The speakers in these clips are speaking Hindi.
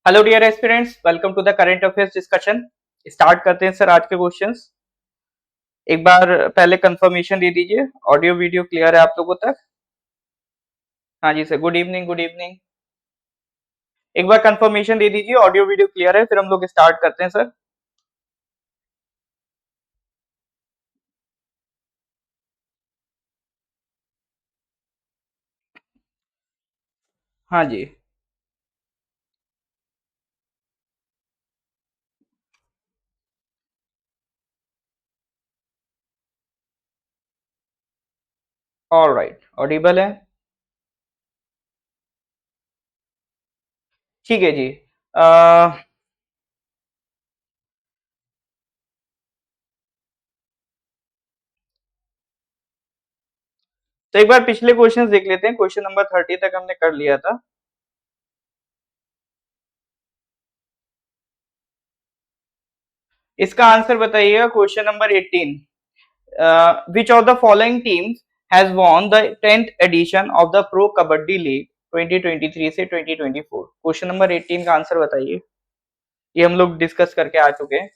Hello dear aspirants, welcome to the current affairs discussion. Start करते हैं सर आज के क्वेश्चंस। एक बार पहले कंफर्मेशन दे दीजिए, ऑडियो वीडियो क्लियर है आप लोगों तक? हाँ जी sir, good evening good evening. एक बार कंफर्मेशन दे दीजिए, ऑडियो वीडियो क्लियर है, फिर हम लोग स्टार्ट करते हैं सर। हाँ जी, ऑल राइट, ऑडिबल है। ठीक है जी। अह, तो एक बार पिछले क्वेश्चंस देख लेते हैं। क्वेश्चन नंबर 30 तक हमने कर लिया था। इसका आंसर बताइएगा। Question number 18, which of the following teams has won the 10th edition of the Pro Kabaddi League 2023 से 2024? क्वेश्चन नंबर 18 का आंसर बताइए। ये हम लोग डिस्कस करके आ चुके हैं।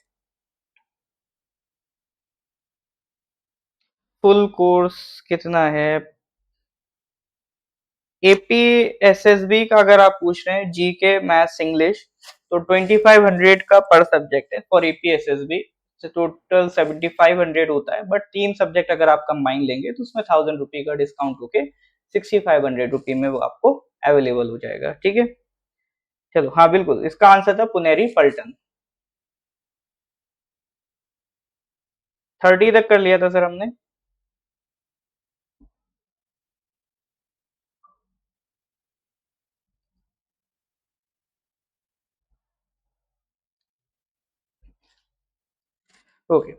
फुल कोर्स कितना है? एपीएसएसबी का अगर आप पूछ रहे हैं, जीके मैथ्स इंग्लिश, तो 2500 का पर सब्जेक्ट है फॉर एपीएसएसबी। टोटल 7500 होता है, बट 3 सब्जेक्ट अगर आप कंबाइन लेंगे तो उसमें 1000 रुपी का डिस्काउंट होके 6500 रुपी में वो आपको अवेलेबल हो जाएगा। ठीक है, चलो। हाँ बिल्कुल, इसका आंसर था पुनेरी पल्टन। 30 तक कर लिया था सर हमने। ओके,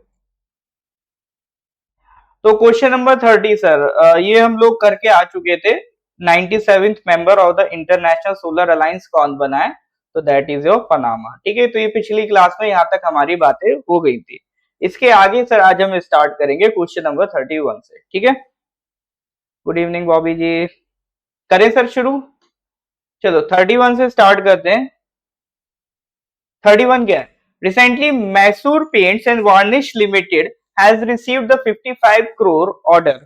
तो क्वेश्चन नंबर 30 सर, ये हम लोग करके आ चुके थे। 97th member of the international solar alliance कौन बना है? तो दैट इज योर पनामा। ठीक है, तो ये पिछली क्लास में यहाँ तक हमारी बातें हो गई थी। इसके आगे सर आज हम स्टार्ट करेंगे क्वेश्चन नंबर 31 से। ठीक है, गुड इवनिंग बॉबी जी। करें सर शुरू? चलो 31 से स्टार्ट करते हैं। 31 क्या है? Recently Mysore paints and varnish limited has received the 55 crore order.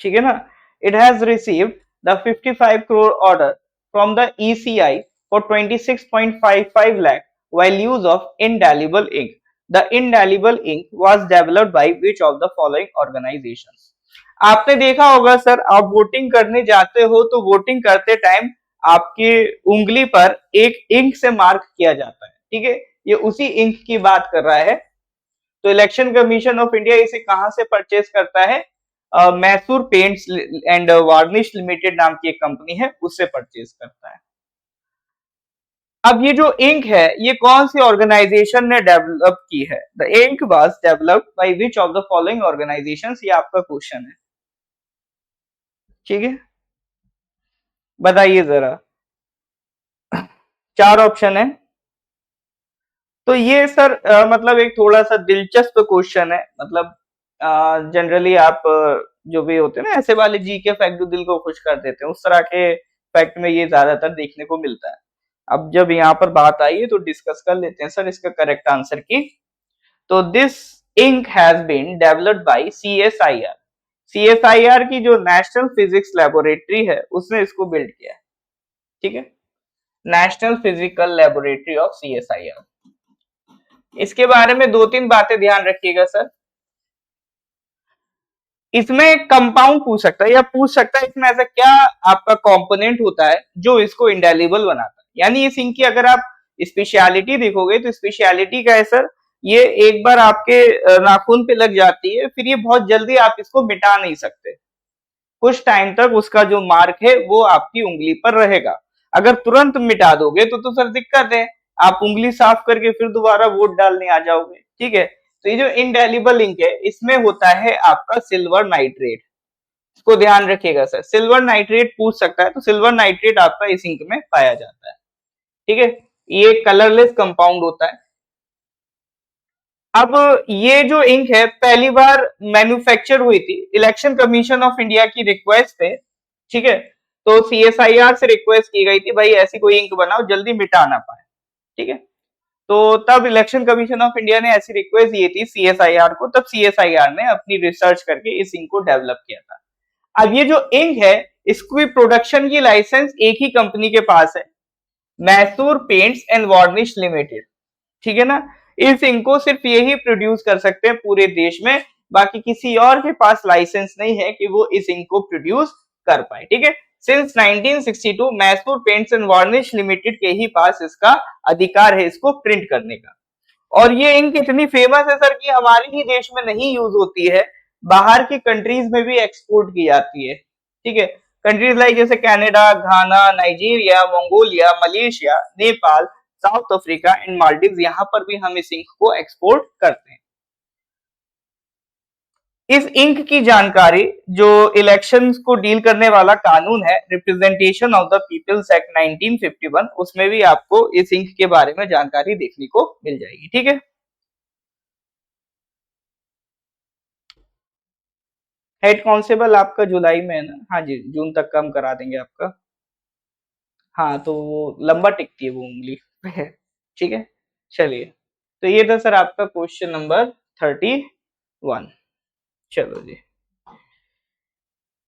ठीक है ना? It has received the 55 crore order from the ECI for 26.55 lakh while use of indelible ink. The indelible ink was developed by which of the following organizations? आपने देखा होगा सर, आप वोटिंग करने जाते हो तो वोटिंग करते टाइम आपकी उंगली पर एक इंक से मार्क किया जाता है। ठीक है, ये उसी इंक की बात कर रहा है। तो इलेक्शन कमीशन ऑफ इंडिया इसे कहां से परचेज करता है? Mysore paints and varnish limited नाम की एक कंपनी है, उससे परचेज करता है। अब ये जो इंक है, ये कौन सी ऑर्गेनाइजेशन ने डेवलप की है? The ink was developed by which of the following organisations? ये आपका क्वेश्चन है। ठीक है, बताइए जरा। 4 ऑप्शन है। तो ये सर मतलब एक थोड़ा सा दिलचस्प क्वेश्चन है। मतलब जनरली आप जो भी होते हैं ना ऐसे वाले जी के फैक्ट जो दिल को खुश कर देते हैं, उस तरह के फैक्ट में ये ज्यादातर देखने को मिलता है। अब जब यहाँ पर बात आई है तो डिस्कस कर लेते हैं सर इसका करेक्ट आंसर की। तो this ink has been developed by CSIR. CSIR की जो नेशनल फिजिक्स लेबोरेटरी है उसने इसको बिल्ड किया है। ठीक है, national physical laboratory of CSIR. इसके बारे में 2-3 बातें ध्यान रखिएगा सर। इसमें कंपाउंड पूछ सकता है या पूछ सकता है इसमें ऐसा क्या आपका कंपोनेंट होता है जो इसको इंडेलिबल बनाता है। यानी इस इंक की अगर आप स्पेशलिटी देखोगे तो स्पेशलिटी का है सर, ये एक बार आपके नाखून पे लग जाती है, फिर ये बहुत जल्दी आप इसको मिटा नहीं सकते। कुछ टाइम तक उसका जो मार्क है वो आपकी उंगली पर रहेगा। अगर तुरंत मिटा दोगे तो सर दिक्कत है, आप उंगली साफ करके फिर दोबारा वोट डालने आ जाओगे। ठीक है, तो ये जो इंडेलिबल इंक है इसमें होता है आपका सिल्वर नाइट्रेट। इसको ध्यान रखिएगा सर, सिल्वर नाइट्रेट पूछ सकता है, तो सिल्वर नाइट्रेट आपका इस इंक में पाया जाता है। ठीक है, ये कलरलेस कंपाउंड होता है। अब ये जो इंक है पहली बार मैन्युफैक्चर हुई थी इलेक्शन कमीशन ऑफ इंडिया की रिक्वेस्ट पे। ठीक है, तो CSIR से रिक्वेस्ट की गई थी भाई ऐसी कोई इंक बनाओ जल्दी मिटा ना पाए, ठीक है। तो तब इलेक्शन कमीशन ऑफ इंडिया ने ऐसी रिक्वेस्ट दी थी CSIR को, तब CSIR ने अपनी रिसर्च करके इस इंक को डेवलप किया था। अब ये जो इंक है इसकी प्रोडक्शन की लाइसेंस एक ही कंपनी के पास है, Mysore paints and varnish limited, ठीक है ना। इस इंक को सिर्फ यही प्रोड्यूस कर सकते हैं पूरे देश में, बाकी किसी और के पास लाइसेंस नहीं है कि वो इस इंक को प्रोड्यूस कर पाए, ठीक है। Since 1962 Mysore paints and varnish limited के ही पास इसका अधिकार है इसको प्रिंट करने का। और ये इंक इतनी फेमस है सर कि हमारे ही देश में नहीं यूज होती है, बाहर की कंट्रीज में भी एक्सपोर्ट की जाती है, ठीक है। कंट्रीज लाइक जैसे Canada, Ghana, Nigeria, Mongolia, Malaysia, Nepal, south Africa and Maldives, यहाँ पर भी हम इस इंक को एक्सपोर्ट करते हैं। इस इंक की जानकारी जो इलेक्शंस को डील करने वाला कानून है representation of the people's act 1951, उसमें भी आपको इस इंक के बारे में जानकारी देखने को मिल जाएगी, ठीक है। हेड कांस्टेबल आपका जुलाई में है ना? हाँ जी, जून तक का हम करा देंगे आपका। हाँ तो वो लंबा टिकती है वो उंगली ठीक है, चलिए। तो ये था सर आपका क्वेश्चन नंबर 31। चलो जी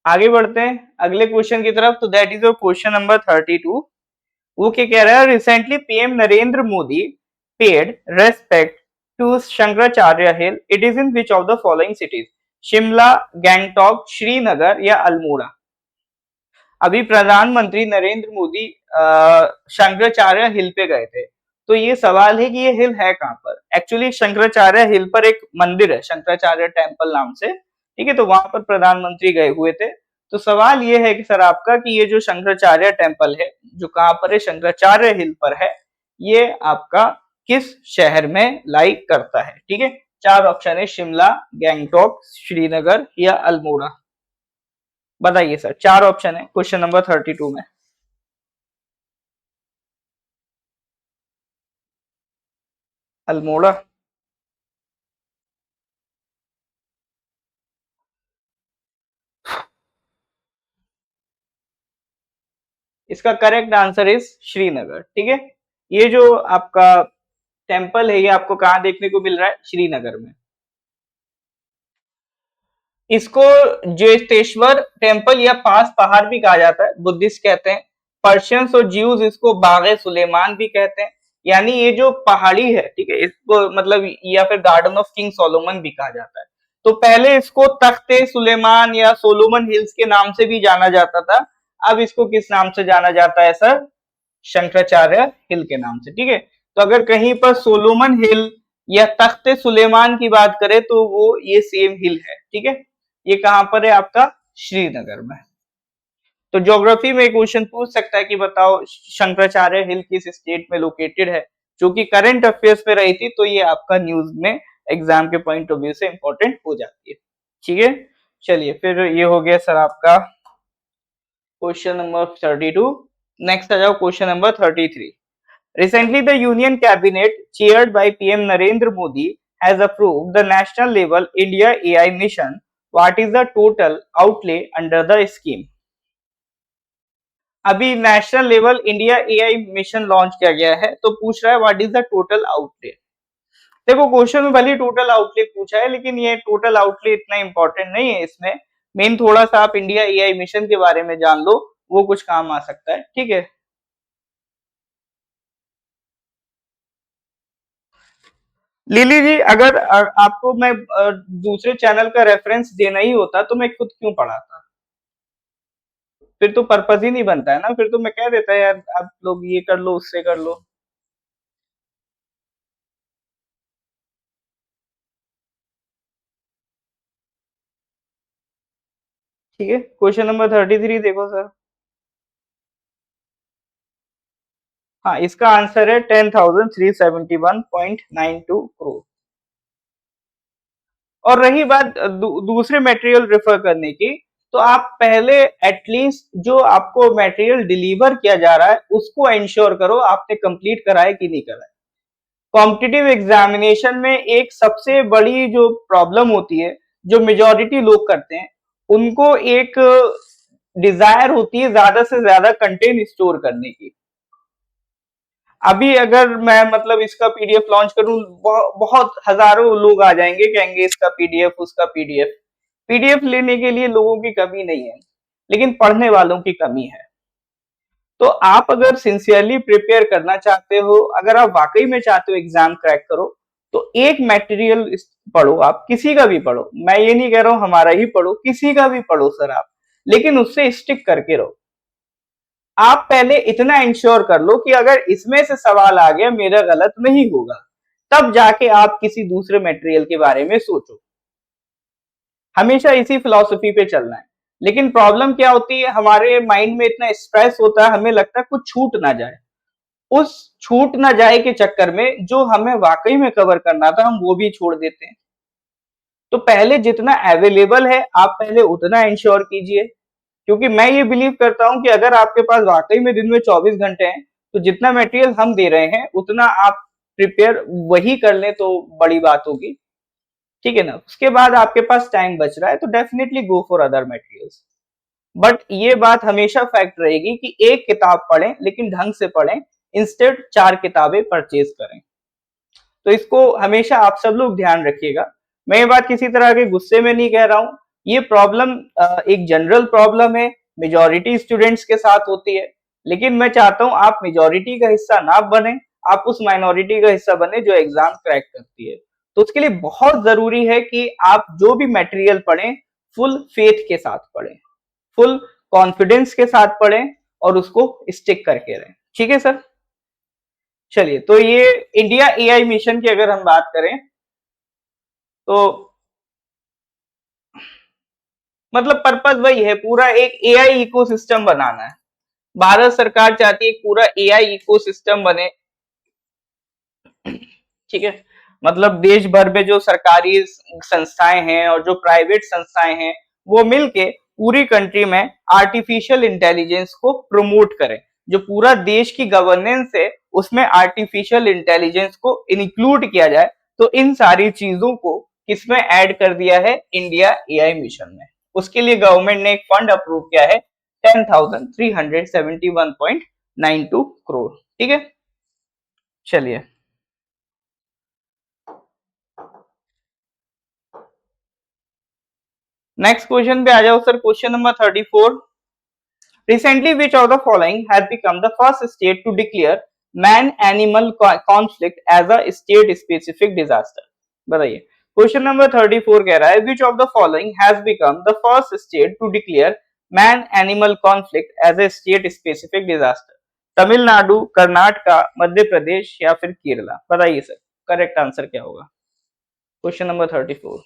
आगे बढ़ते हैं अगले क्वेश्चन की तरफ। तो that is your question number 32। वो क्या कह रहा है, recently PM Narendra Modi paid respect to Shankaracharya hill, it is in which of the following cities? Shimla, Gangtok, Srinagar या अल्मोड़ा? अभी प्रधानमंत्री नरेंद्र मोदी शंकराचार्य हिल पे गए थे। तो ये सवाल है कि ये हिल है कहाँ पर? एक्चुअली शंकराचार्य हिल पर एक मंदिर है शंकराचार्य टेम्पल नाम से, ठीक है। तो वहां पर प्रधानमंत्री गए हुए थे। तो सवाल ये है कि सर आपका कि ये जो शंकराचार्य टेम्पल है जो कहाँ पर है, शंकराचार्य हिल पर है, ये आपका किस शहर में लाई करता है? ठीक है, चार ऑप्शन है, शिमला, गैंगटॉक, श्रीनगर या अल्मोड़ा। बताइए सर, चार ऑप्शन है क्वेश्चन नंबर 32 में। अल्मोड़ा? इसका करेक्ट आंसर इज श्रीनगर, ठीक है। ये जो आपका टेम्पल है ये आपको कहाँ देखने को मिल रहा है? श्रीनगर में। इसको ज्योतिश्वर टेम्पल या पास पहाड़ भी कहा जाता है, बुद्धिस्ट कहते हैं। पर्शियंस और ज्यूज इसको बागे सुलेमान भी कहते हैं। यानी ये जो पहाड़ी है, ठीक है, इसको मतलब या फिर गार्डन ऑफ किंग सोलोमन भी कहा जाता है। तो पहले इसको तख्ते सुलेमान या सोलोमन हिल्स के नाम से भी जाना जाता था। अब इसको किस नाम से जाना जाता है सर? शंकराचार्य हिल के नाम से, ठीक है। तो अगर कहीं पर सोलोमन हिल या तख्ते सुलेमान की बात करें तो वो ये सेम हिल है, ठीक है। ये कहां पर है आपका? श्रीनगर में। तो ज्योग्राफी में क्वेश्चन पूछ सकता है कि बताओ शंकराचार्य हिल किस स्टेट में लोकेटेड है, जो कि करंट अफेयर्स में रही थी, तो ये आपका न्यूज में एग्जाम के पॉइंट ऑफ व्यू से इंपॉर्टेंट हो जाती है, ठीक है। चलिए फिर ये हो गया सर आपका क्वेश्चन नंबर 32। नेक्स्ट आ जाओ question number 33। Recently, the Union Cabinet, chaired by PM Narendra Modi, has approved the national level India AI mission. What is the total outlay under the scheme? अभी national level India AI mission launch किया गया है, तो पूछ रहा है what is the total outlay. देखो क्वेश्चन में भले टोटल आउटले पूछा है, लेकिन ये टोटल आउटले इतना इंपॉर्टेंट नहीं है। इसमें मेन थोड़ा सा आप इंडिया एआई मिशन के बारे में जान लो, वो कुछ काम आ सकता है, ठीक है। लिली जी, अगर आपको मैं दूसरे चैनल का रेफरेंस देना ही होता तो मैं खुद क्यों पढ़ाता? फिर तो पर्पज ही नहीं बनता है ना, फिर तो मैं कह देता यार आप लोग ये कर लो उससे कर लो। ठीक है, क्वेश्चन नंबर 33 देखो सर। हाँ, इसका आंसर है 10,371.92 करोड़। और रही बात दूसरे मटेरियल रेफर करने की, तो आप पहले एटलीस्ट जो आपको मटेरियल डिलीवर किया जा रहा है उसको इंश्योर करो आपने कंप्लीट करा है कि नहीं करा है। कॉम्पिटिटिव एग्जामिनेशन में एक सबसे बड़ी जो प्रॉब्लम होती है, जो मेजॉरिटी लोग करते हैं, उनको एक डिजायर होती है ज्यादा से ज्यादा कंटेंट स्टोर करने की। अभी अगर मैं मतलब इसका पीडीएफ लॉन्च करूं, बहुत हजारों लोग आ जाएंगे, कहेंगे इसका पीडीएफ उसका पीडीएफ। पीडीएफ लेने के लिए लोगों की कमी नहीं है, लेकिन पढ़ने वालों की कमी है। तो आप अगर सिंसियरली प्रिपेयर करना चाहते हो, अगर आप वाकई में चाहते हो एग्जाम क्रैक करो, तो एक मटेरियल पढ़ो, आप किसी का भी पढ़ो, मैं ये नहीं कह रहा हूं हमारा ही पढ़ो, किसी का भी पढ़ो सर आप, लेकिन उससे स्टिक करके रहो। आप पहले इतना इंश्योर कर लो कि अगर इसमें से सवाल आ गया मेरा गलत नहीं होगा, तब जाके आप किसी दूसरे मटेरियल के बारे में सोचो। हमेशा इसी फिलॉसफी पे चलना है। लेकिन प्रॉब्लम क्या होती है, हमारे माइंड में इतना स्ट्रेस होता है, हमें लगता है कुछ छूट ना जाए। उस छूट ना जाए के चक्कर में जो हमें वाकई में कवर करना था, हम वो भी छोड़ देते हैं। तो पहले जितना अवेलेबल है आप पहले उतना इंश्योर कीजिए, क्योंकि मैं ये बिलीव करता हूं कि अगर आपके पास वाकई में दिन में 24 घंटे हैं, तो जितना मटेरियल हम दे रहे हैं उतना आप प्रिपेयर वही कर लें तो बड़ी बात होगी। ठीक है ना। उसके बाद आपके पास टाइम बच रहा है तो definitely go for other materials. But ये बात हमेशा फैक्ट रहेगी कि एक किताब पढ़ें, लेकिन ढंग से पढ़ें, इंस्टेड 4 किताबें परचेज करें। तो इसको हमेशा आप सब लोग ध्यान रखिएगा। मैं ये बात किसी तरह के गुस्से में नहीं कह रहा हूं, ये प्रॉब्लम एक जनरल प्रॉब्लम है, मेजॉरिटी स्टूडेंट्स के साथ होती है। लेकिन मैं चाहता हूं आप मेजॉरिटी का हिस्सा ना बने, आप उस माइनॉरिटी का हिस्सा बने जो एग्जाम क्रैक करती है। तो उसके लिए बहुत जरूरी है कि आप जो भी मटेरियल पढ़ें फुल फेथ के साथ पढ़ें, फुल कॉन्फिडेंस के साथ पढ़ें और उसको स्टिक करके रहें। ठीक है सर। चलिए, तो ये इंडिया एआई मिशन की अगर हम बात करें तो मतलब पर्पस वही है, पूरा एक एआई इकोसिस्टम बनाना है। भारत सरकार चाहती है पूरा एआई इकोसिस्टम बने। ठीक है। मतलब देश भर में जो सरकारी संस्थाएं हैं और जो प्राइवेट संस्थाएं हैं, वो मिलके पूरी कंट्री में आर्टिफिशियल इंटेलिजेंस को प्रमोट करें। जो पूरा देश की गवर्नेंस है उसमें आर्टिफिशियल इंटेलिजेंस को इंक्लूड किया जाए। तो इन सारी चीजों को किसमें ऐड कर दिया है, इंडिया एआई मिशन में। उसके लिए गवर्नमेंट ने एक फंड अप्रूव किया है 10,371.92 करोड़। ठीक है। चलिए, नेक्स्ट क्वेश्चन पे आ जाओ sir. Question number 34। Recently, which of the following has become the first state to declare man-animal conflict as a state-specific disaster? बताइए। क्वेश्चन नंबर 34 कह रहा है which of the following has become the first state to declare man-animal conflict as a state-specific disaster? Tamil Nadu, Karnataka, Madhya Pradesh या फिर केरला? बताइए सर, करेक्ट आंसर क्या होगा question number 34।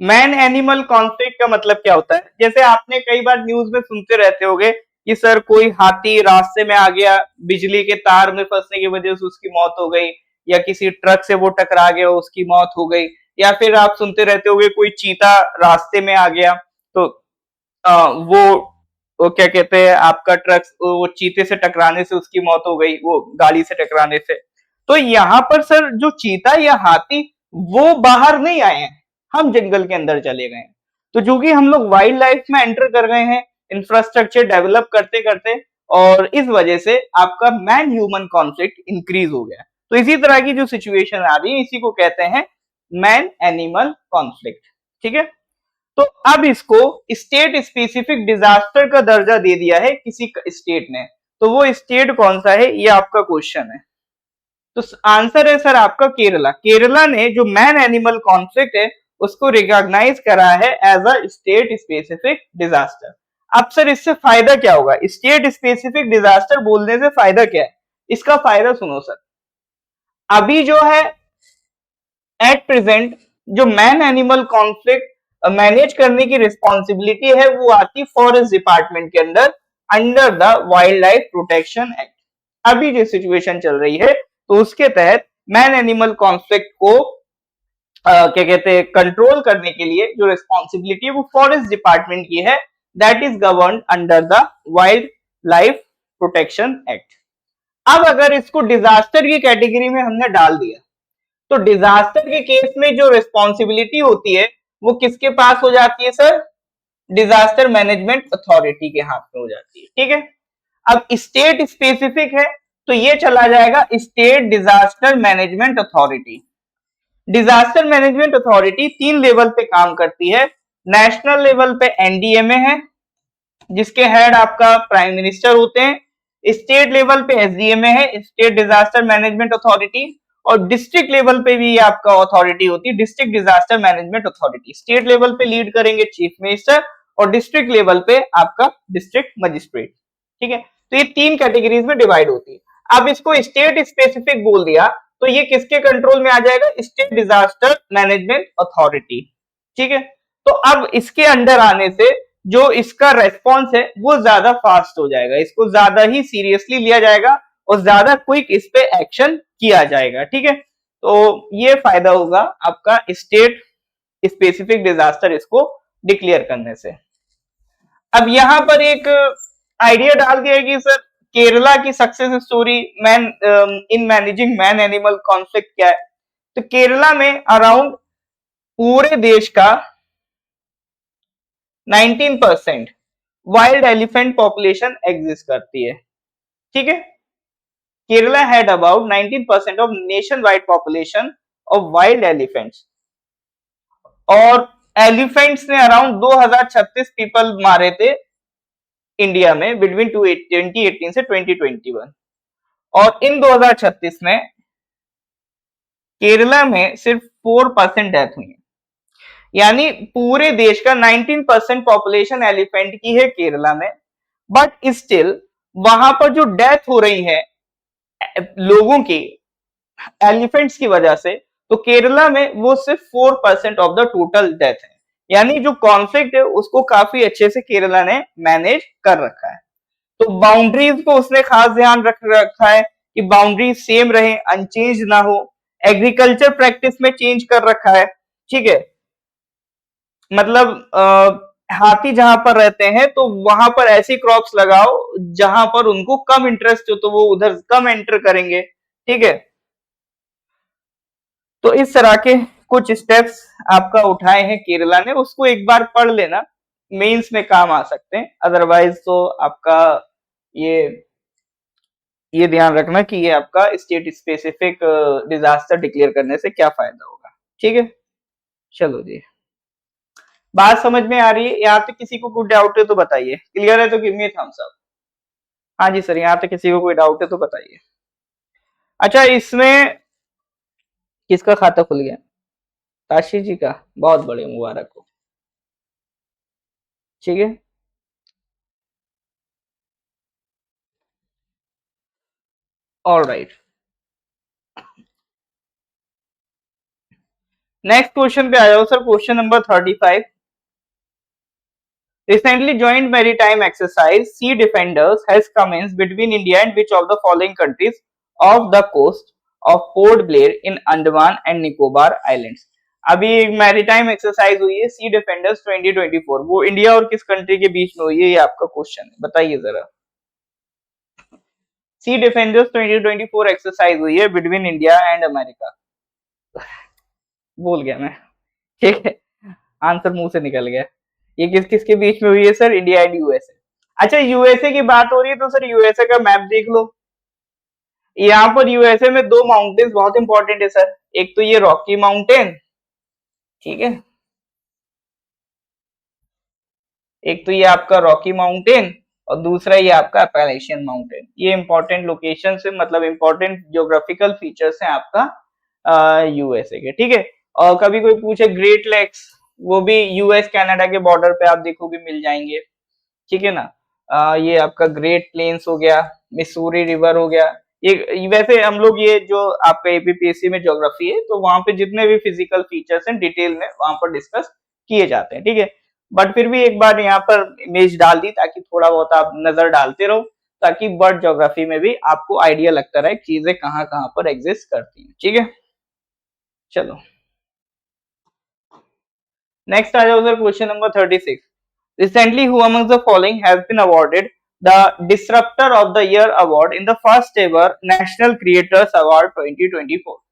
Man animal conflict का मतलब क्या होता है? जैसे आपने कई बार न्यूज में सुनते रहते होगे कि सर कोई हाथी रास्ते में आ गया, बिजली के तार में फंसने की वजह से उसकी मौत हो गई, या किसी ट्रक से वो टकरा गया उसकी मौत हो गई, या फिर आप सुनते रहते होगे कोई चीता रास्ते में आ गया तो वो क्या कहते हैं, आपका ट्रक वो चीते से टकराने से उसकी मौत हो गई, वो गाड़ी से टकराने से। तो यहाँ पर सर जो चीता या हाथी वो बाहर नहीं आए हैं, हम जंगल के अंदर चले गए। तो जो कि हम लोग वाइल्ड लाइफ में एंटर कर गए हैं इंफ्रास्ट्रक्चर डेवलप करते करते, और इस वजह से आपका मैन ह्यूमन कॉन्फ्लिक्ट इंक्रीज हो गया। तो इसी तरह की जो सिचुएशन आ रही है इसी को कहते हैं मैन एनिमल कॉन्फ्लिक्ट। ठीक है। तो अब इसको स्टेट स्पेसिफिक डिजास्टर का दर्जा दे दिया है किसी स्टेट ने। तो वो स्टेट कौन सा है, ये आपका क्वेश्चन है। तो आंसर है सर आपका केरला। केरला ने जो मैन एनिमल कॉन्फ्लिक्ट है उसको रिकॉग्नाइज करा है as a state specific disaster. अब सर इससे फायदा क्या होगा, स्टेट स्पेसिफिक डिजास्टर बोलने से फायदा क्या है? इसका फायदा सुनो सर। अभी जो है एट प्रेजेंट जो मैन एनिमल कॉन्फ्लिक्ट मैनेज करने की रिस्पॉन्सिबिलिटी है वो आती फॉरेस्ट डिपार्टमेंट के अंदर, under the wild life protection act. अभी जो सिचुएशन चल रही है तो उसके तहत मैन एनिमल कॉन्फ्लिक्ट को क्या कहते हैं कंट्रोल करने के लिए जो रिस्पॉन्सिबिलिटी है वो फॉरेस्ट डिपार्टमेंट की है, that is govern under the wild life protection act. अब अगर इसको डिजास्टर की कैटेगरी में हमने डाल दिया तो डिजास्टर के केस में जो रिस्पॉन्सिबिलिटी होती है वो किसके पास हो जाती है सर? डिजास्टर मैनेजमेंट अथॉरिटी के हाथ में हो जाती है। ठीक है, अब स्टेट स्पेसिफिक है तो ये चला जाएगा state disaster management authority. Disaster management authority 3 level पे काम करती है। नेशनल लेवल पे एनडीएमए है जिसके हेड आपका प्राइम मिनिस्टर होते हैं। स्टेट लेवल पे एसडीएमए है, स्टेट डिजास्टर मैनेजमेंट अथॉरिटी, और डिस्ट्रिक्ट लेवल पे भी आपका अथॉरिटी होती है, district disaster management authority. State level पे लीड करेंगे चीफ मिनिस्टर और डिस्ट्रिक्ट लेवल पे आपका डिस्ट्रिक्ट मजिस्ट्रेट। ठीक है, तो ये 3 कैटेगरीज में डिवाइड होती है। अब इसको स्टेट स्पेसिफिक बोल दिया तो ये किसके कंट्रोल में आ जाएगा? State disaster management authority. ठीक है, तो अब इसके अंडर आने से जो इसका रेस्पॉन्स है वो ज्यादा फास्ट हो जाएगा, इसको ज्यादा ही सीरियसली लिया जाएगा और ज्यादा क्विक इस पे एक्शन किया जाएगा। ठीक है, तो ये फायदा होगा आपका स्टेट स्पेसिफिक डिजास्टर इसको डिक्लेयर करने से। अब यहां पर एक आइडिया डाल दिया कि सर केरला की success story man in managing man animal conflict क्या है? तो केरला में अराउंड पूरे देश का 19% वाइल्ड एलिफेंट पॉपुलेशन एग्जिस्ट करती है। ठीक है, Kerala had about 19% of nation wide population of wild elephants, और एलिफेंट्स ने अराउंड 2036 पीपल मारे थे इंडिया में बिटवीन 2018 से 2021, और इन 2036 में केरला में सिर्फ 4% डेथ हुई है। यानी पूरे देश का 19% पॉपुलेशन एलिफेंट की है केरला में, बट स्टिल वहां पर जो डेथ हो रही है लोगों की एलिफेंट्स की वजह से, तो केरला में वो सिर्फ 4% ऑफ द टोटल डेथ है। यानी जो कॉन्फ्लिक्ट है उसको काफी अच्छे से केरला ने मैनेज कर रखा है। तो बाउंड्रीज को उसने खास ध्यान रख रखा है कि बाउंड्री सेम रहे, अनचेंज ना हो। एग्रीकल्चर प्रैक्टिस में चेंज कर रखा है। ठीक है, मतलब हाथी जहां पर रहते हैं तो वहां पर ऐसी क्रॉप्स लगाओ जहां पर उनको कम इंटरेस्ट हो तो वो उधर कम एंटर करेंगे। ठीक है, तो इस तरह के कुछ स्टेप्स आपका उठाए हैं केरला ने, उसको एक बार पढ़ लेना, मेंस में काम आ सकते हैं। अदरवाइज तो आपका ये ध्यान रखना कि ये आपका स्टेट स्पेसिफिक डिजास्टर डिक्लेयर करने से क्या फायदा होगा। ठीक है, चलो जी, बात समझ में आ रही है? यहाँ तक किसी को कोई डाउट है तो बताइए। क्लियर है तो गिव मी थम्स अप। हाँ जी सर, यहाँ तक किसी को कोई डाउट है तो बताइए। अच्छा, इसमें किसका खाता खुल गया? ताशी जी का, बहुत बड़े मुबारक हो। ठीक है, ऑल राइट। नेक्स्ट क्वेश्चन पे आ जाओ sir, question number 35। Recently joined maritime exercise Sea Defenders has commenced between India and which of the following countries of the coast of Port Blair in Andaman and Nicobar Islands? अभी मैरीटाइम एक्सरसाइज हुई है सी डिफेंडर्स 2024, वो इंडिया और किस कंट्री के बीच में हुई है, ये आपका क्वेश्चन है, बताइए जरा। सी डिफेंडर्स 2024 एक्सरसाइज हुई है बिटवीन इंडिया एंड अमेरिका। भूल गया मैं। ठीक है, आंसर मुंह से निकल गया। ये किस किस के बीच में हुई है सर? India and USA. अच्छा, यूएसए की बात हो रही है तो सर यूएसए का मैप देख लो। यहाँ पर यूएसए में 2 माउंटेन्स बहुत इंपॉर्टेंट है सर, एक तो ये रॉकी माउंटेन, ठीक है, एक तो ये आपका रॉकी माउंटेन और दूसरा ये आपका अपैलेशियन माउंटेन। ये इंपॉर्टेंट लोकेशन से मतलब इंपॉर्टेंट ज्योग्राफिकल फीचर्स हैं आपका यूएसए के। ठीक है, और कभी कोई पूछे ग्रेट लेक्स, वो भी यूएस कनाडा के बॉर्डर पे आप देखोगे मिल जाएंगे। ठीक है ना, ये आपका ग्रेट प्लेन्स हो गया, मिसूरी रिवर हो गया। ये वैसे हम लोग ये जो आपका एपीपीएससी में ज्योग्राफी है तो वहां पे जितने भी फिजिकल फीचर्स हैं डिटेल में वहां पर डिस्कस किए जाते हैं। ठीक है, बट फिर भी एक बार यहाँ पर इमेज डाल दी ताकि थोड़ा बहुत आप नजर डालते रहो, ताकि बर्ड ज्योग्राफी में भी आपको आइडिया लगता रहे चीजें कहाँ कहाँ पर एग्जिस्ट करती हैं। ठीक है, चलो नेक्स्ट आ जाओ sir, question number 36। Recently, who among the following has been awarded the Disruptor of the Year award in the first ever National Creators Award 2024?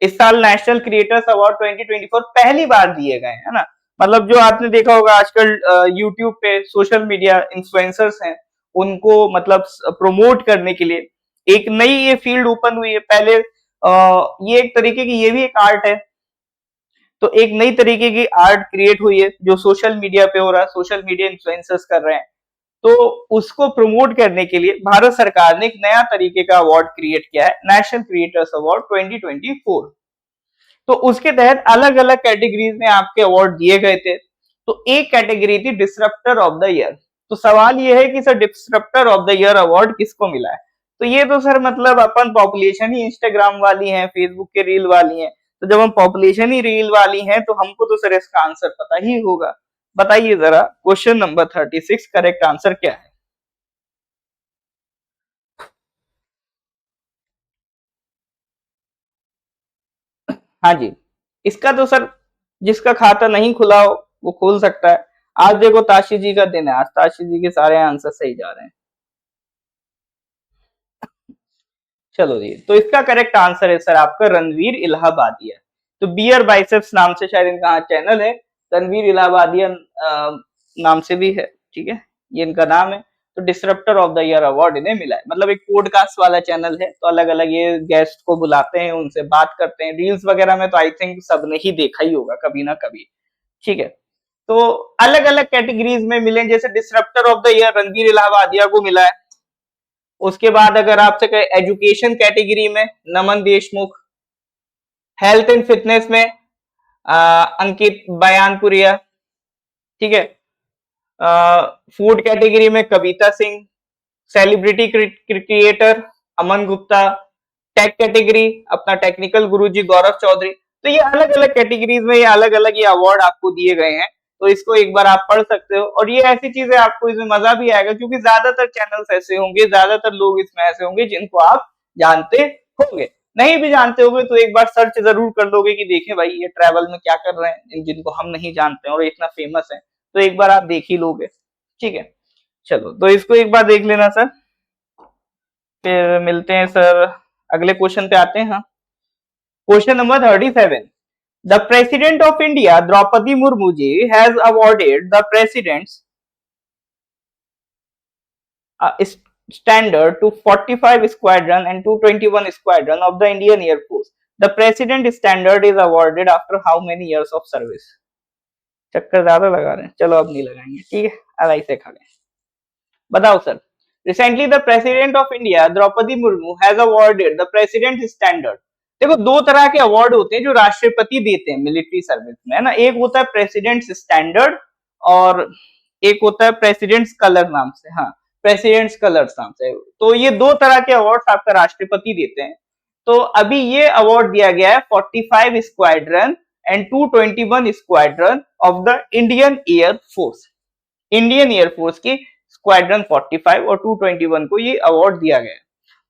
इस साल नेशनल क्रिएटर्स अवार्ड 2024 पहली बार दिए गए हैं ना। मतलब जो आपने देखा होगा आजकल यूट्यूब पे सोशल मीडिया इन्फ्लुएंसर्स हैं, उनको मतलब प्रमोट करने के लिए एक नई ये फील्ड ओपन हुई है। पहले ये एक तरीके की, ये भी एक आर्ट है, तो एक नई तरीके की आर्ट क्रिएट हुई है जो सोशल मीडिया पे हो रहा है, सोशल मीडिया इन्फ्लुएंसर्स कर रहे हैं। तो उसको प्रमोट करने के लिए भारत सरकार ने एक नया तरीके का अवार्ड क्रिएट किया है, नेशनल क्रिएटर्स अवार्ड 2024। तो उसके तहत अलग अलग कैटेगरीज में आपके अवार्ड दिए गए थे। तो एक कैटेगरी थी डिसरप्टर ऑफ द ईयर। तो सवाल ये है कि sir disruptor of the year award किसको मिला है? तो ये तो सर मतलब अपन पॉपुलेशन ही इंस्टाग्राम वाली है, फेसबुक के रील वाली है, तो जब हम पॉपुलेशन ही रील वाली हैं तो हमको तो सर इसका आंसर पता ही होगा। बताइए जरा क्वेश्चन नंबर 36 करेक्ट आंसर क्या है? हाँ जी, इसका तो सर जिसका खाता नहीं खुला हो वो खोल सकता है। आज देखो ताशी जी का दिन है, आज ताशी जी के सारे आंसर सही जा रहे हैं। चलो जी, तो इसका करेक्ट आंसर है सर आपका रणवीर इलाहाबादिया। तो बियर बाइसेप्स नाम से शायद इनका चैनल है, रणवीर इलाहाबादिया नाम से भी है। ठीक है, ये इनका नाम है। तो disruptor of the year award इन्हें मिला है। मतलब एक पॉडकास्ट वाला चैनल है, तो अलग अलग ये गेस्ट को बुलाते हैं, उनसे बात करते हैं। रील्स वगैरह में तो आई थिंक सबने ही देखा ही होगा कभी ना कभी। ठीक है, तो अलग अलग कैटेगरीज में मिले, जैसे disruptor of the year Ranveer Allahbadia को मिला है। उसके बाद अगर आपसे कहे एजुकेशन कैटेगरी में नमन देशमुख, हेल्थ एंड फिटनेस में अंकित बयानपुरिया, ठीक है, फूड कैटेगरी में Kavita Singh, celebrity creator Aman Gupta, take category अपना टेक्निकल गुरुजी गौरव चौधरी। तो ये अलग अलग कैटेगरीज में ये अलग अलग ये अवार्ड आपको दिए गए हैं। तो इसको एक बार आप पढ़ सकते हो, और ये ऐसी चीजें आपको इसमें मजा भी आएगा क्योंकि ज्यादातर चैनल्स ऐसे होंगे, ज्यादातर लोग इसमें ऐसे होंगे जिनको आप जानते होंगे। नहीं भी जानते होंगे तो एक बार सर्च जरूर कर लोगे कि देखें भाई ये ट्रैवल में क्या कर रहे हैं, जिनको हम नहीं जानते हैं और इतना फेमस है, तो एक बार आप देख ही लोगे। ठीक है, चलो तो इसको एक बार देख लेना सर, फिर मिलते हैं सर। अगले क्वेश्चन पे आते हैं। हाँ, question number 37। The President of India, Draupadi Murmu ji, has awarded the President's standard to 45 Squadron and 221 Squadron of the Indian Air Force. The President standard is awarded after how many years of service? चक्कर ज्यादा लगा रहे हैं, चलो अब नहीं लगाएंगे। ठीक है, अब ऐसे खड़े बताओ sir. Recently the president of India Draupadi Murmu has awarded the president standard. देखो दो तरह के अवार्ड होते हैं जो राष्ट्रपति देते हैं मिलिट्री सर्विस में, है ना। एक होता है प्रेसिडेंट स्टैंडर्ड और एक होता है प्रेसिडेंट्स कलर नाम से। हाँ, प्रेसिडेंट्स कलर्स नाम से। तो ये दो तरह के अवार्ड आपका राष्ट्रपति देते हैं। तो अभी ये अवार्ड दिया गया है 45 squadron and 221 squadron of the Indian air force. Indian air force की स्क्वाड्रन 45 और 221 को ये अवार्ड दिया गया।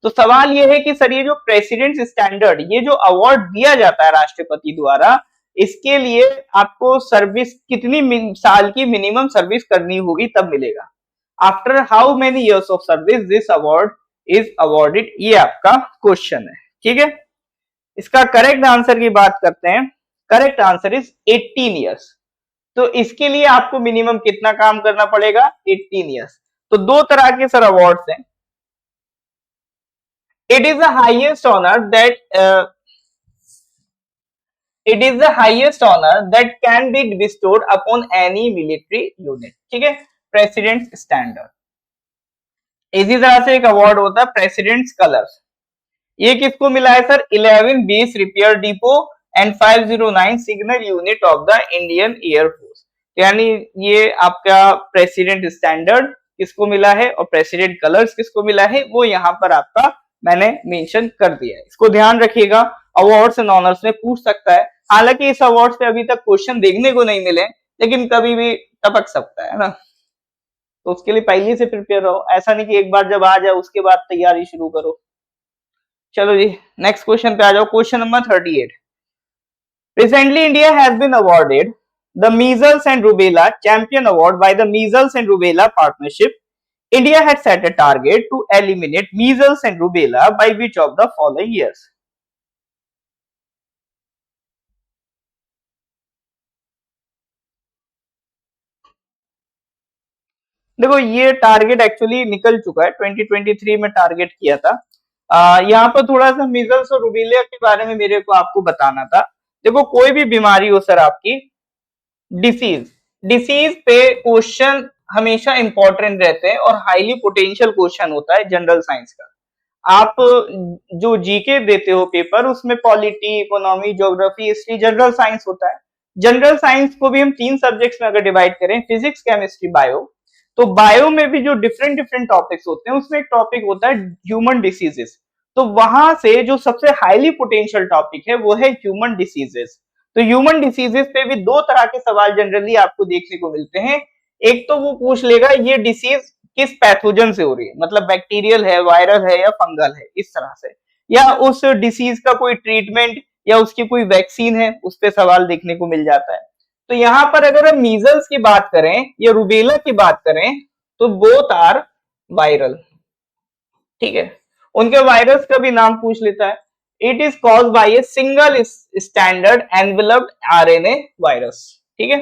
तो सवाल ये है कि सर ये जो प्रेसिडेंट स्टैंडर्ड, ये जो अवार्ड दिया जाता है राष्ट्रपति द्वारा, इसके लिए आपको सर्विस कितनी साल की मिनिमम सर्विस करनी होगी तब मिलेगा? After how many years of service this award is awarded, ये आपका क्वेश्चन है। ठीक है, इसका करेक्ट आंसर की बात करते हैं। Correct answer is 18 years. तो इसके लिए आपको मिनिमम कितना काम करना पड़ेगा? 18 ईयर्स। तो दो तरह के सर अवार्ड्स हैं। It is the highest honour that can be bestowed upon any military unit. ठीक है, प्रेसिडेंट स्टैंडर्ड। इसी तरह से एक अवार्ड होता है प्रेसिडेंट्स कलर्स। ये किसको मिला है sir? 11 base repair depot and 509 signal unit of the Indian air force. यानी ये आपका प्रेसिडेंट स्टैंडर्ड किसको मिला है और प्रेसिडेंट कलर्स किसको मिला है, वो यहाँ पर आपका मैंने मेंशन कर दिया है। इसको ध्यान रखिएगा, अवार्ड्स एंड ऑनर्स में पूछ सकता है। हालांकि इस अवार्ड पे अभी तक क्वेश्चन देखने को नहीं मिले, लेकिन कभी भी टपक सकता है ना। तो उसके लिए पहले से प्रिपेयर रहो, ऐसा नहीं कि एक बार जब आ जाए उसके बाद तैयारी शुरू करो। चलो जी नेक्स्ट क्वेश्चन पे आ जाओ, question number 38। Recently, India has been awarded the Measles and Rubella Champion Award by the Measles and Rubella Partnership. India had set a target to eliminate measles and rubella by which of the following years? देखो ये टारगेट एक्चुअली निकल चुका है, 2023 में टारगेट किया था। यहाँ पर थोड़ा सा मीजल्स और रूबेला के बारे में मेरे को आपको बताना था। देखो कोई भी बीमारी हो सर आपकी, डिसीज डिसीज पे क्वेश्चन हमेशा इंपॉर्टेंट रहते हैं और हाईली पोटेंशियल क्वेश्चन होता है जनरल साइंस का। आप जो जीके देते हो पेपर, उसमें polity, economy, geography, history, general science होता है। जनरल साइंस को भी हम 3 सब्जेक्ट्स में अगर डिवाइड करें, फिजिक्स, केमिस्ट्री, बायो, तो बायो में भी जो डिफरेंट डिफरेंट टॉपिक्स होते हैं उसमें एक टॉपिक होता है ह्यूमन डिसीजेस। तो वहां से जो सबसे हाईली पोटेंशियल टॉपिक है वो है ह्यूमन डिसीजेस। तो ह्यूमन डिसीजेस पे भी 2 तरह के सवाल जनरली आपको देखने को मिलते हैं। एक तो वो पूछ लेगा ये डिसीज किस पैथोजन से हो रही है, मतलब बैक्टीरियल है, वायरल है या फंगल है, इस तरह से, या उस डिसीज का कोई ट्रीटमेंट या उसकी कोई वैक्सीन है, उस पे सवाल देखने को मिल जाता है। तो यहाँ पर अगर हम मीजल्स की बात करें या रूबेला की बात करें तो बोथ आर वायरल, ठीक है। उनके वायरस का भी नाम पूछ लेता है, it is cause by a single standard enveloped RNA virus, ठीक है।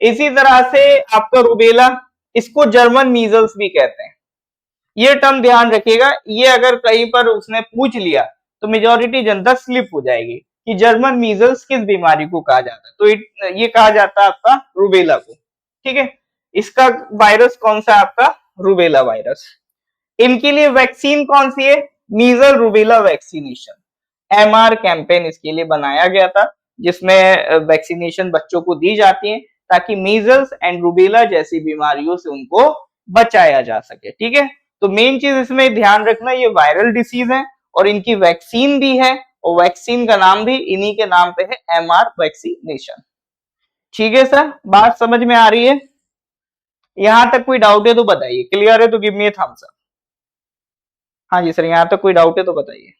इसी तरह से आपका रूबेला, इसको जर्मन मीजल्स भी कहते हैं। ये टर्म ध्यान रखिएगा, ये अगर कहीं पर उसने पूछ लिया तो मेजॉरिटी जनता स्लिप हो जाएगी कि जर्मन मीजल्स किस बीमारी को कहा जाता है, तो ये कहा जाता है आपका रूबेला को, ठीक है। इसका वायरस कौन सा है आपका, रूबेला वायरस। इनके लिए वैक्सीन कौन सी है, मीजल रूबेला वैक्सीनेशन, एमआर कैंपेन इसके लिए बनाया गया था, जिसमें वैक्सीनेशन बच्चों को दी जाती है ताकि मीजल्स एंड रूबेला जैसी बीमारियों से उनको बचाया जा सके, ठीक है। तो मेन चीज इसमें ध्यान रखना, ये वायरल डिसीज है और इनकी वैक्सीन भी है, और वैक्सीन का नाम भी इन्हीं के नाम पे है, एमआर वैक्सीनेशन, ठीक है सर। बात समझ में आ रही है? यहां तक कोई डाउट है तो बताइए, क्लियर है तो गिव मी ए थम्स अप। हाँ जी सर, यहाँ तक कोई डाउट है तो बताइए।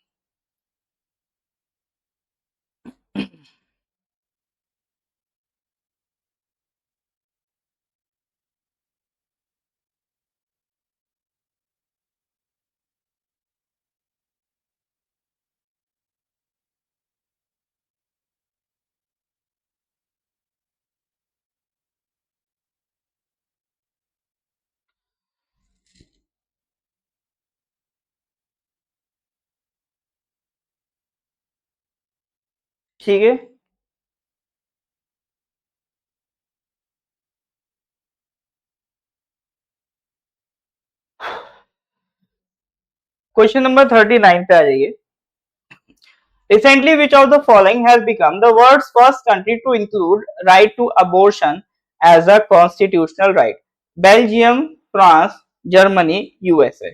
ठीक है, क्वेश्चन नंबर 39 पे आ जाइए। Recently, which of the following has become the world's first country to include right to abortion as a constitutional right? Belgium, France, Germany, USA.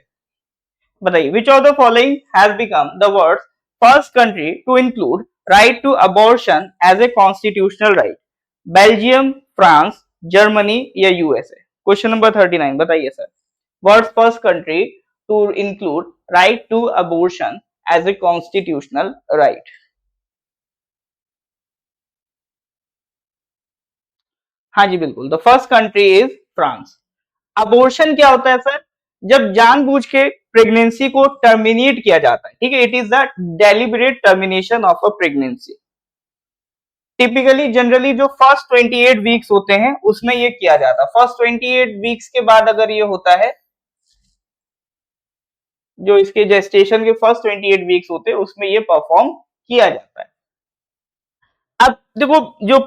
बताइए, which of the following has become the world's first country to include right to abortion as a constitutional right? Belgium, France, Germany या USA? क्वेश्चन नंबर 39 बताइए sir. World's first country to include right to abortion as a constitutional right? हाँ जी बिल्कुल, the first country is France. Abortion क्या होता है सर, जब जानबूझ के प्रेगनेंसी को टर्मिनेट किया जाता है, ठीक है, it is the deliberate termination of a pregnancy. Typically generally जो फर्स्ट 28 वीक्स होते हैं उसमें ये किया जाता है। फर्स्ट 28 वीक्स के बाद अगर ये होता है, जो इसके जेस्टेशन के फर्स्ट 28 वीक्स होते हैं उसमें ये परफॉर्म किया जाता है। अब देखो जो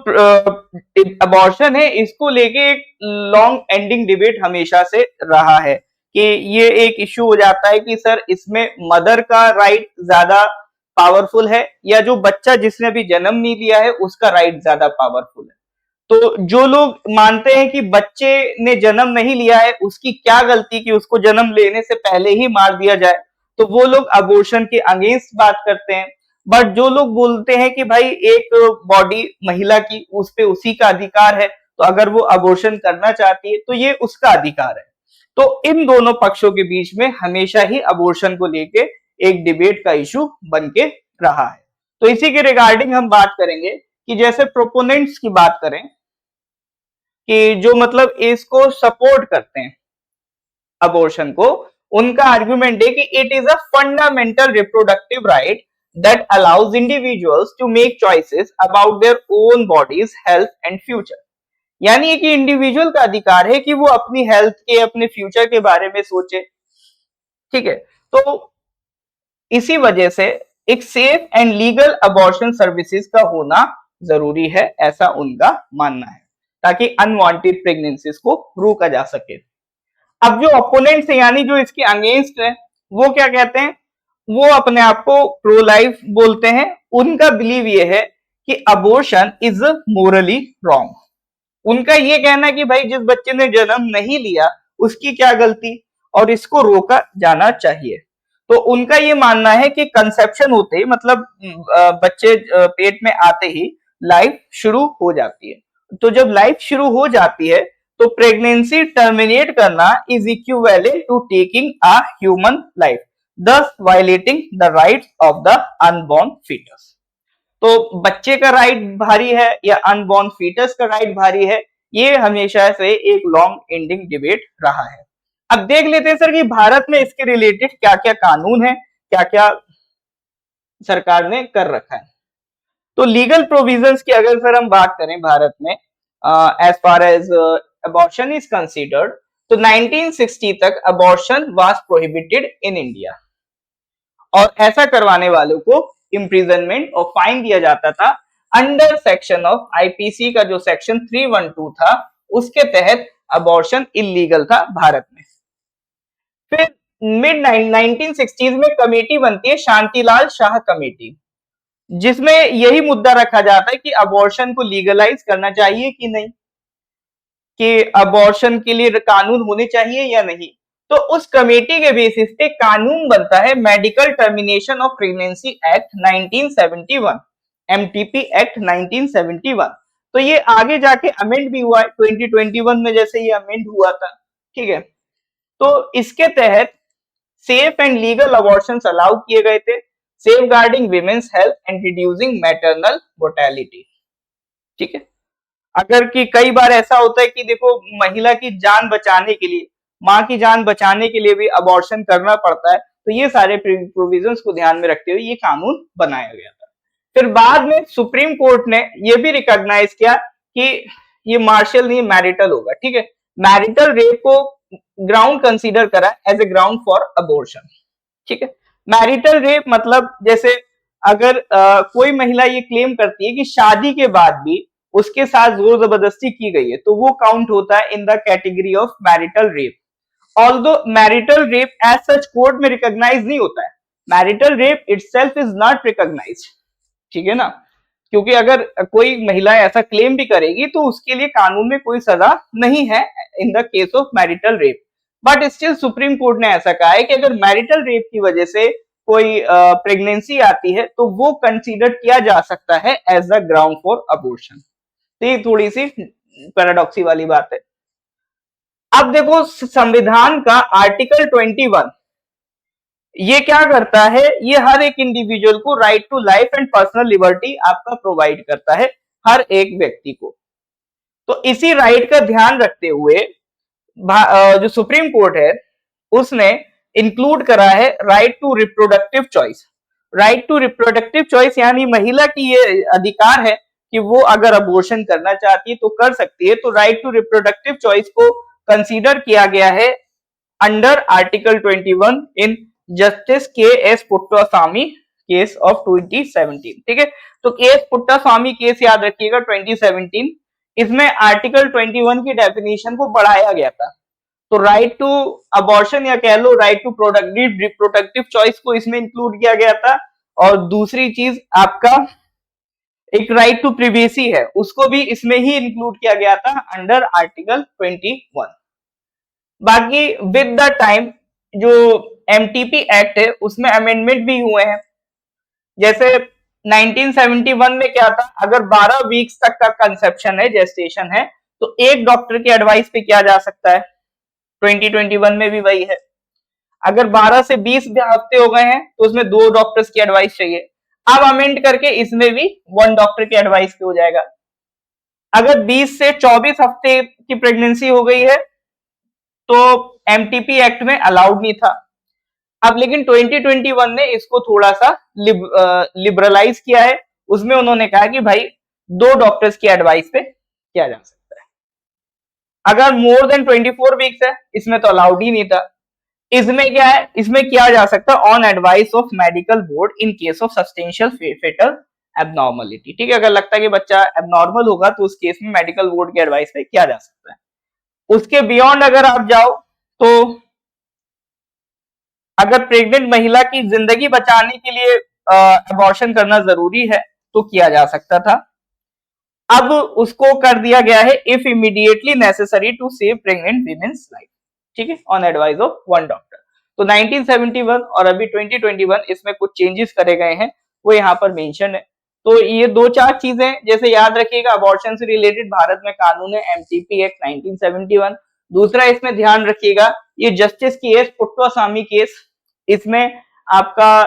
अबॉर्शन है इसको लेके एक लॉन्ग एंडिंग डिबेट हमेशा से रहा है कि ये एक इश्यू हो जाता है कि सर इसमें मदर का राइट ज्यादा पावरफुल है या जो बच्चा जिसने अभी जन्म नहीं लिया है उसका राइट ज्यादा पावरफुल है। तो जो लोग मानते हैं कि बच्चे ने जन्म नहीं लिया है उसकी क्या गलती कि उसको जन्म लेने से पहले ही मार दिया जाए, तो वो लोग अबॉर्शन के अगेंस्ट बात करते हैं। बट जो लोग बोलते हैं कि भाई एक बॉडी महिला की, उस पे उसी का अधिकार है, तो अगर वो अबॉर्शन करना चाहती है तो ये उसका अधिकार है। तो इन दोनों पक्षों के बीच में हमेशा ही अबॉर्शन को लेके एक डिबेट का इशू बन के रहा है। तो इसी के रिगार्डिंग हम बात करेंगे कि जैसे प्रोपोनेंट्स की बात करें कि जो मतलब इसको सपोर्ट करते हैं अबॉर्शन को, उनका आर्गुमेंट है कि it is a fundamental reproductive right that allows individuals to make choices about their own bodies health and future. यानी कि इंडिविजुअल का अधिकार है कि वो अपनी हेल्थ के, अपने फ्यूचर के बारे में सोचे। ठीक है, तो इसी वजह से एक safe and legal abortion services का होना जरूरी है, ऐसा उनका मानना है, ताकि अनवांटेड प्रेगनेंसीज को रोका जा सके। अब जो ओपोनेंट्स है यानी जो इसके अगेंस्ट है, वो क्या कहते हैं? वो अपने आप को प्रो लाइफ बोलते हैं। उनका बिलीव ये है कि अबॉर्शन इज मोरली रॉन्ग। उनका ये कहना है कि भाई जिस बच्चे ने जन्म नहीं लिया उसकी क्या गलती, और इसको रोका जाना चाहिए। तो उनका ये मानना है कि कंसेप्शन होते ही मतलब बच्चे पेट में आते ही लाइफ शुरू हो जाती है। तो जब लाइफ शुरू हो जाती है तो प्रेगनेंसी टर्मिनेट करना is equivalent to taking a human life, thus violating the rights of the unborn foetus. तो बच्चे का राइट भारी है या अनबॉर्न फीटस का राइट भारी है, ये हमेशा से एक लॉन्ग एंडिंग डिबेट रहा है। अब देख लेते हैं सर कि भारत में इसके रिलेटेड क्या क्या कानून है, क्या क्या सरकार ने कर रखा है। तो लीगल प्रोविजंस की अगर सर हम बात करें भारत में, as far as abortion is considered, तो 1960 तक abortion was prohibited in India, और ऐसा करवाने वालों को इम्प्रिजनमेंट और फाइन दिया जाता था अंडर सेक्शन ऑफ आईपीसी का जो सेक्शन 312 था, उसके तहत अबॉर्शन इलीगल था भारत में। फिर मिड 1960s में कमेटी बनती है शांतिलाल शाह कमेटी, जिसमें यही मुद्दा रखा जाता है कि अबॉर्शन को लीगलाइज करना चाहिए कि नहीं, कि अबॉर्शन के लिए कानून होने चाहिए या नहीं। तो उस कमेटी के बेसिस पे कानून बनता है medical termination of pregnancy act 1971, MTP act 1971। तो ये आगे जाके अमेंड भी हुआ है 2021 में, जैसे ये अमेंड हुआ था। ठीक है, तो इसके तहत safe and legal abortions allow किए गए थे, safeguarding women's health and reducing maternal mortality. ठीक है, अगर कि कई बार ऐसा होता है कि देखो महिला की जान बचाने के लिए, माँ की जान बचाने के लिए भी अबॉर्शन करना पड़ता है, तो ये सारे प्रोविजंस को ध्यान में रखते हुए ये कानून बनाया गया था। फिर बाद में सुप्रीम कोर्ट ने ये भी रिकॉग्नाइज किया कि ये मार्शल नहीं मैरिटल होगा। ठीक है, मैरिटल रेप को ग्राउंड कंसीडर करा as a ground for abortion. ठीक है, मैरिटल रेप मतलब जैसे अगर कोई महिला ये क्लेम करती है कि शादी के बाद भी उसके साथ जोर जबरदस्ती की गई है, तो वो काउंट होता है in the category of marital rape. Although marital rape as such court में रिकॉग्नाइज नहीं होता है, marital rape itself is not recognised. ठीक है ना, क्योंकि अगर कोई महिला ऐसा क्लेम भी करेगी तो उसके लिए कानून में कोई सजा नहीं है in the case of marital rape. But still supreme court ने ऐसा कहा है कि अगर मैरिटल रेप की वजह से कोई प्रेगनेंसी आती है तो वो कंसीडर किया जा सकता है as the ground for abortion. तो ये थोड़ी सी पैराडॉक्सी वाली बात है। अब देखो संविधान का आर्टिकल 21 ये क्या करता है, ये हर एक इंडिविजुअल को right to life and personal liberty आपका प्रोवाइड करता है हर एक व्यक्ति को। तो इसी राइट का ध्यान रखते हुए जो सुप्रीम कोर्ट है उसने इंक्लूड करा है right to reproductive choice. Right to reproductive choice यानी महिला की ये अधिकार है कि वो अगर अबॉर्शन करना चाहती है तो कर सकती है। तो राइट टू रिप्रोडक्टिव चॉइस को कंसीडर किया गया है अंडर आर्टिकल 21 इन जस्टिस के एस पुट्टास्वामी केस ऑफ 2017। ठीक है, तो केस पुट्टास्वामी केस याद रखिएगा 2017, इसमें आर्टिकल 21 की डेफिनेशन को बढ़ाया गया था। तो राइट टू अबॉर्शन या कह लो राइट टू रिप्रोडक्टिव चॉइस को इसमें इंक्लूड किया गया था। और दूसरी चीज आपका एक राइट टू प्रिवेसी है, उसको भी इसमें ही इंक्लूड किया गया था अंडर आर्टिकल 21। बाकी विद द टाइम जो एमटीपी एक्ट है उसमें अमेंडमेंट भी हुए हैं। जैसे 1971 में क्या था, अगर 12 वीक्स तक का कंसेप्शन है, जेस्टेशन है, तो एक डॉक्टर की एडवाइस पे किया जा सकता है। 2021 में भी वही है। अगर 12 से 20 हफ्ते हो गए हैं तो उसमें 2 डॉक्टर्स की एडवाइस चाहिए। अब अमेंड करके इसमें भी 1 डॉक्टर की एडवाइस पे हो जाएगा। अगर 20 से 24 हफ्ते की प्रेगनेंसी हो गई है तो एमटीपी एक्ट में अलाउड नहीं था। अब लेकिन 2021 ने इसको थोड़ा सा लिबरलाइज किया है। उसमें उन्होंने कहा कि भाई 2 डॉक्टर्स की एडवाइस पे किया जा सकता है। अगर मोर देन 24 वीक्स है इसमें तो अलाउड ही नहीं था। इसमें क्या है, इसमें किया जा सकता है on advice of medical board in case of substantial foetal abnormality. ठीक है, अगर लगता है कि बच्चा एबनॉर्मल होगा तो उस केस में मेडिकल बोर्ड की एडवाइस पे किया जा सकता है। उसके बियॉन्ड अगर आप जाओ तो अगर प्रेग्नेंट महिला की जिंदगी बचाने के लिए अबॉर्शन करना जरूरी है तो किया जा सकता था। अब उसको कर दिया गया है if immediately necessary to save pregnant women's life. ठीक है, ऑन एडवाइस ऑफ 1 डॉक्टर। तो 1971 और अभी 2021 इसमें कुछ चेंजेस करे गए हैं, वो यहाँ पर मेंशन है। तो ये 2-4 चीजें जैसे याद रखिएगा, अबॉर्शन से रिलेटेड भारत में कानून है एमटीपी एक्ट 1971। दूसरा इसमें ध्यान रखिएगा ये जस्टिस केस पुट्टास्वामी केस, इसमें आपका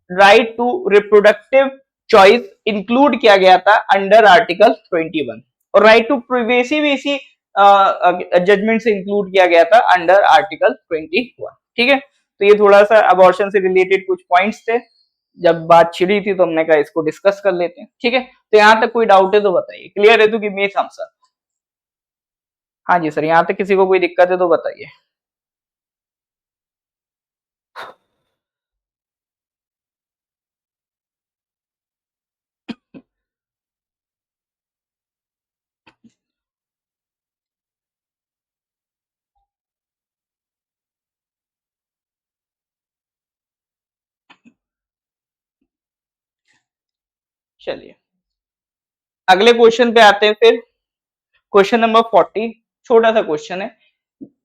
right to reproductive choice include किया गया था अंडर आर्टिकल 21 और राइट टू प्राइवेसी भी इसी जजमेंट से इंक्लूड किया गया था अंडर आर्टिकल 21। ठीक है, तो ये थोड़ा सा अबॉर्शन से रिलेटेड कुछ पॉइंट्स थे, जब बात छिड़ी थी तो हमने कहा इसको डिस्कस कर लेते हैं। ठीक है, तो यहाँ तक कोई डाउट है तो बताइए, क्लियर है तो गिव मी थम्स अप। हाँ जी सर, यहाँ तक किसी को कोई दिक्कत है तो बताइए। चलिए अगले क्वेश्चन पे आते हैं फिर। क्वेश्चन नंबर 40 छोटा सा क्वेश्चन है।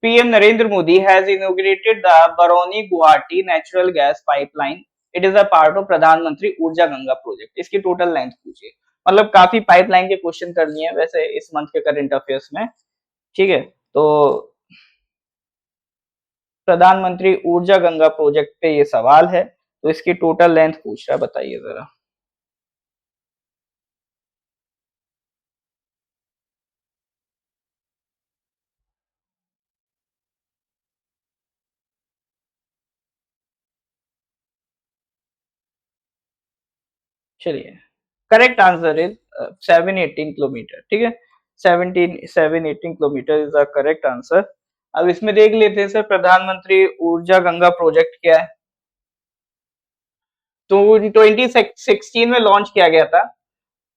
PM Narendra Modi has inaugurated the Barauni Guwahati natural gas pipeline. It is a part of प्रधानमंत्री ऊर्जा गंगा प्रोजेक्ट। इसकी टोटल लेंथ पूछिए, मतलब काफी पाइपलाइन के क्वेश्चन करनी है वैसे इस मंथ के करंट अफेयर्स में। ठीक है, तो प्रधानमंत्री ऊर्जा गंगा प्रोजेक्ट पे ये सवाल है, तो इसकी टोटल लेंथ पूछ रहा है, बताइए जरा। चलिए, करेक्ट आंसर इज 718 किलोमीटर। ठीक है, 718 kilometre is the correct answer. अब इसमें देख लेते हैं सर प्रधानमंत्री ऊर्जा गंगा प्रोजेक्ट क्या है। तो 2016 में लॉन्च किया गया था।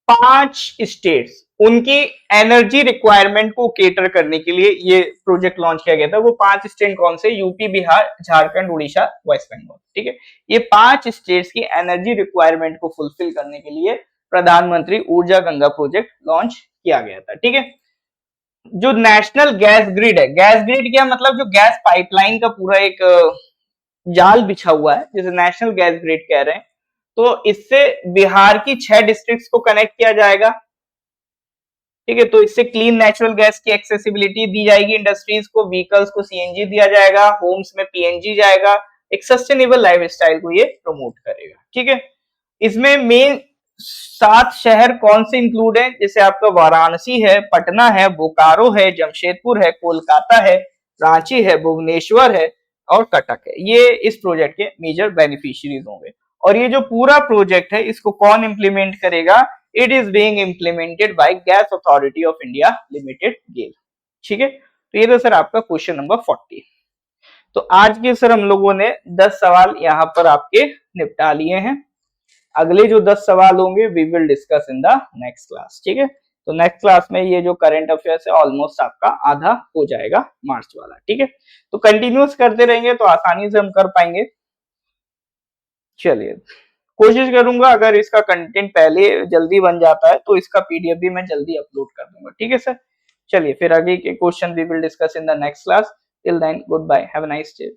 5 स्टेट्स उनकी एनर्जी रिक्वायरमेंट को केटर करने के लिए ये प्रोजेक्ट लॉन्च किया गया था। वो 5 स्टेट कौन से? यूपी, बिहार, झारखंड, उड़ीसा, वेस्ट बंगाल। ठीक है, ये 5 स्टेट्स की एनर्जी रिक्वायरमेंट को फुलफिल करने के लिए प्रधानमंत्री ऊर्जा गंगा प्रोजेक्ट लॉन्च किया गया था। ठीक है, जो नेशनल गैस ग्रिड है, गैस ग्रिड क्या मतलब, जो गैस पाइपलाइन का पूरा एक जाल बिछा हुआ है जिसे नेशनल गैस ग्रिड कह रहे हैं। तो इससे बिहार की 6 डिस्ट्रिक्ट्स को कनेक्ट किया जाएगा। ठीक है, तो इससे क्लीन नेचुरल गैस की एक्सेसिबिलिटी दी जाएगी इंडस्ट्रीज को, व्हीकल्स को सीएनजी दिया जाएगा, होम्स में पीएनजी जाएगा। एक सस्टेनेबल लाइफस्टाइल को ये प्रमोट करेगा। ठीक है, इसमें मेन 7 शहर कौन से इंक्लूड है? जैसे आपका वाराणसी है, पटना है, बोकारो है, जमशेदपुर है, कोलकाता है, रांची है, भुवनेश्वर है और कटक है। ये इस प्रोजेक्ट के मेजर बेनिफिशियरीज होंगे। और ये जो पूरा प्रोजेक्ट है इसको कौन इंप्लीमेंट करेगा? It is being implemented by gas authority of India limited, GAIL. ठीक है, तो ये तो सर आपका क्वेश्चन नंबर 40। तो आज के सर हम लोगों ने 10 सवाल यहाँ पर आपके निपटा लिए हैं। अगले जो 10 सवाल होंगे we will discuss in the next class. ठीक है, तो नेक्स्ट क्लास में ये जो करंट अफेयर्स है ऑलमोस्ट आपका आधा हो जाएगा मार्च वाला। ठीक है, तो कंटिन्यूस करते रहेंगे तो आसानी से हम कर पाएंगे। चलिए, कोशिश करूंगा अगर इसका कंटेंट पहले जल्दी बन जाता है तो इसका पीडीएफ भी मैं जल्दी अपलोड कर दूंगा। ठीक है सर, चलिए फिर आगे के question we will discuss in the next class. Till then goodbye, have a nice day.